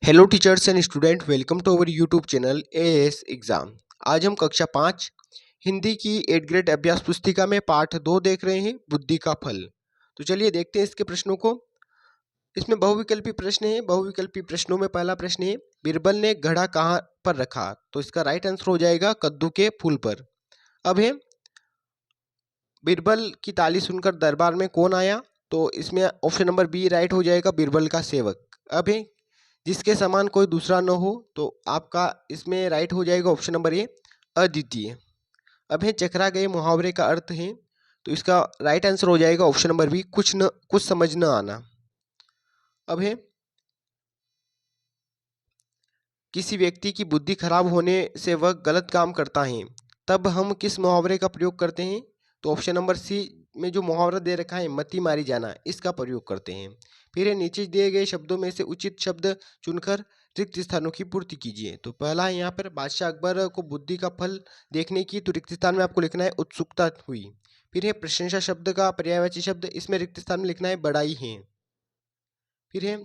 Hello teachers and student, welcome to our YouTube channel AS exam. आज हम कक्षा 5 हिंदी की 8 ग्रेड अभ्यास पुस्तिका में पाठ 2 देख रहे हैं, बुद्धि का फल। तो चलिए देखते हैं इसके प्रश्नों को। इसमें बहुविकल्पी प्रश्न है। बहुविकल्पी प्रश्नों में पहला प्रश्न है, बीरबल ने घड़ा कहाँ पर रखा? तो इसका राइट आंसर हो जाएगा कद्दू के फूल पर। अब है, बीरबल की ताली सुनकर दरबार में कौन आया? तो इसमें ऑप्शन नंबर बी राइट हो जाएगा, बीरबल का सेवक। अब है, जिसके समान कोई दूसरा न हो, तो आपका इसमें राइट हो जाएगा ऑप्शन नंबर ए, अद्वितीय। अब है, चकरा गए मुहावरे का अर्थ है, तो इसका राइट आंसर हो जाएगा ऑप्शन नंबर बी, कुछ समझ न आना। अब है, किसी व्यक्ति की बुद्धि खराब होने से वह गलत काम करता है, तब हम किस मुहावरे का प्रयोग करते हैं? तो ऑप्शन नंबर सी में जो मुहावरा दे रखा है, मती मारी जाना, इसका प्रयोग करते हैं। फिर नीचे दिए गए शब्दों में से उचित शब्द चुनकर रिक्त स्थानों की पूर्ति कीजिए। तो पहला है यहाँ पर, बादशाह अकबर को बुद्धि का फल देखने की, तो रिक्त स्थान में आपको लिखना है उत्सुकता हुई। फिर है, प्रशंसा शब्द का पर्यायवाची शब्द, इसमें रिक्त स्थान में लिखना है बड़ाई है। फिर है,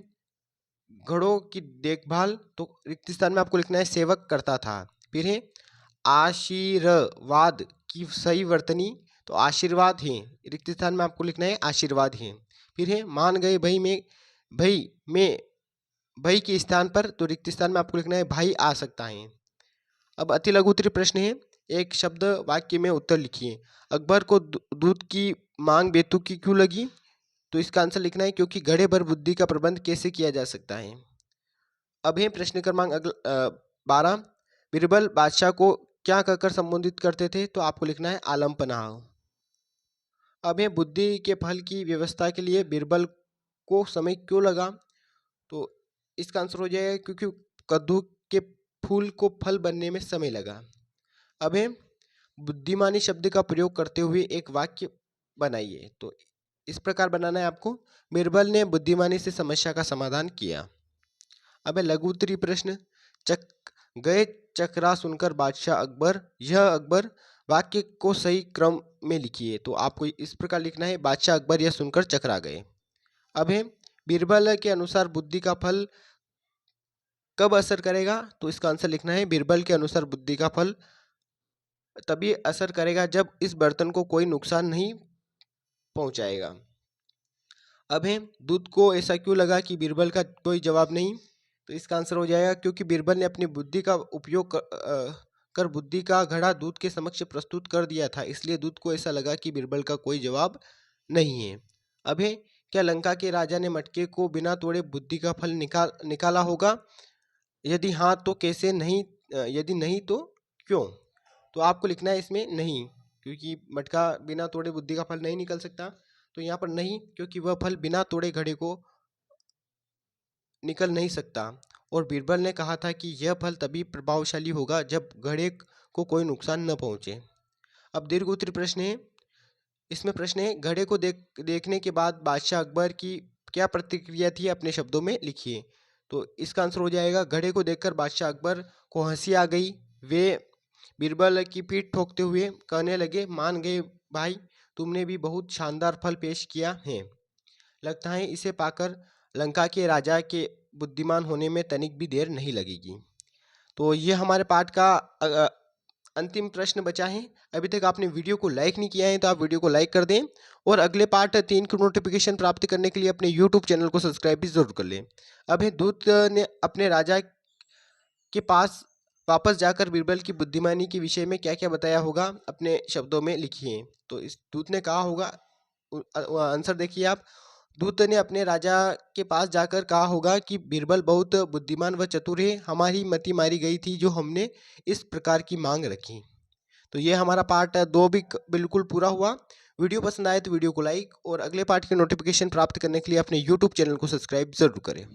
घड़ों की देखभाल, तो रिक्त स्थान में आपको लिखना है सेवक करता था। फिर है, आशीर्वाद की सही वर्तनी, तो आशीर्वाद है, रिक्त स्थान में आपको लिखना है आशीर्वाद है। फिर है, मान गए भई के स्थान पर, तो रिक्त स्थान में आपको लिखना है भाई आ सकता है। अब अति लघु उत्तरीय प्रश्न है, एक शब्द वाक्य में उत्तर लिखिए। अकबर को दूध की मांग बेतुकी क्यों लगी? तो इसका आंसर लिखना है क्योंकि घड़े भर बुद्धि का प्रबंध कैसे किया जा सकता है। अब है प्रश्न क्रमांक 12, बीरबल बादशाह को क्या कहकर संबोधित करते थे? तो आपको लिखना है आलम पनाह। अब है, बुद्धि के फल की व्यवस्था के लिए बीरबल को समय क्यों लगा? तो इसका आंसर हो जाएगा क्योंकि कद्दू के फूल को फल बनने में समय लगा। अब है, बुद्धिमानी शब्द का प्रयोग करते हुए एक वाक्य बनाइए। तो इस प्रकार बनाना है आपको, बीरबल ने बुद्धिमानी से समस्या का समाधान किया। अब है लघु उत्तरीय प्रश्न, गए चकरा सुनकर बादशाह अकबर, यह अकबर, वाक्य को सही क्रम में लिखिए। तो आपको इस प्रकार लिखना है, बादशाह अकबर यह सुनकर चकरा गए। अब है, बीरबल के अनुसार बुद्धि का फल कब असर करेगा? तो इसका आंसर लिखना है, बीरबल के अनुसार बुद्धि का फल तभी असर करेगा जब इस बर्तन को कोई नुकसान नहीं पहुंचाएगा। अब है, दूध को ऐसा क्यों लगा कि बीरबल का कोई जवाब नहीं? तो इसका आंसर हो जाएगा क्योंकि बीरबल ने अपनी बुद्धि का उपयोग कर बुद्धि का घड़ा दूध के समक्ष प्रस्तुत कर दिया था, इसलिए दूध को ऐसा लगा कि बीरबल का कोई जवाब नहीं है। अब है, क्या लंका के राजा ने मटके को बिना तोड़े बुद्धि का फल निकाला होगा? यदि हाँ तो कैसे? नहीं, यदि नहीं तो क्यों? तो आपको लिखना है इसमें नहीं, क्योंकि मटका बिना तोड़े बुद्धि का फल नहीं निकल सकता। तो यहाँ पर नहीं, क्योंकि वह फल बिना तोड़े घड़े को निकल नहीं सकता। और बीरबल ने कहा था कि यह फल तभी प्रभावशाली होगा जब घड़े को कोई नुकसान न पहुंचे। अब दीर्घ उत्तरीय प्रश्न है। इसमें प्रश्न है, घड़े को देखने के बाद बादशाह अकबर की क्या प्रतिक्रिया थी, अपने शब्दों में लिखिए। तो इसका आंसर हो जाएगा, घड़े को देखकर बादशाह अकबर को हंसी आ गई। वे बीरबल की पीठ ठोकते हुए कहने लगे, मान गए भाई, तुमने भी बहुत शानदार फल पेश किया है। लगता है इसे पाकर लंका के राजा के बुद्धिमान होने में तनिक भी देर नहीं लगेगी। तो ये हमारे पाठ का अंतिम प्रश्न बचा है। अभी तक आपने वीडियो को लाइक नहीं किया है तो आप वीडियो को लाइक कर दें, और अगले पार्ट 3 की नोटिफिकेशन प्राप्त करने के लिए अपने यूट्यूब चैनल को सब्सक्राइब भी जरूर कर लें। अब है, दूत ने अपने राजा के पास वापस जाकर बीरबल की बुद्धिमानी के विषय में क्या क्या बताया होगा, अपने शब्दों में लिखिए। तो इस दूत ने कहा होगा, आंसर देखिए आप, दूत ने अपने राजा के पास जाकर कहा होगा कि बीरबल बहुत बुद्धिमान व चतुर है, हमारी मति मारी गई थी जो हमने इस प्रकार की मांग रखी। तो ये हमारा पार्ट 2 भी बिल्कुल पूरा हुआ। वीडियो पसंद आए तो वीडियो को लाइक, और अगले पार्ट की नोटिफिकेशन प्राप्त करने के लिए अपने यूट्यूब चैनल को सब्सक्राइब जरूर करें।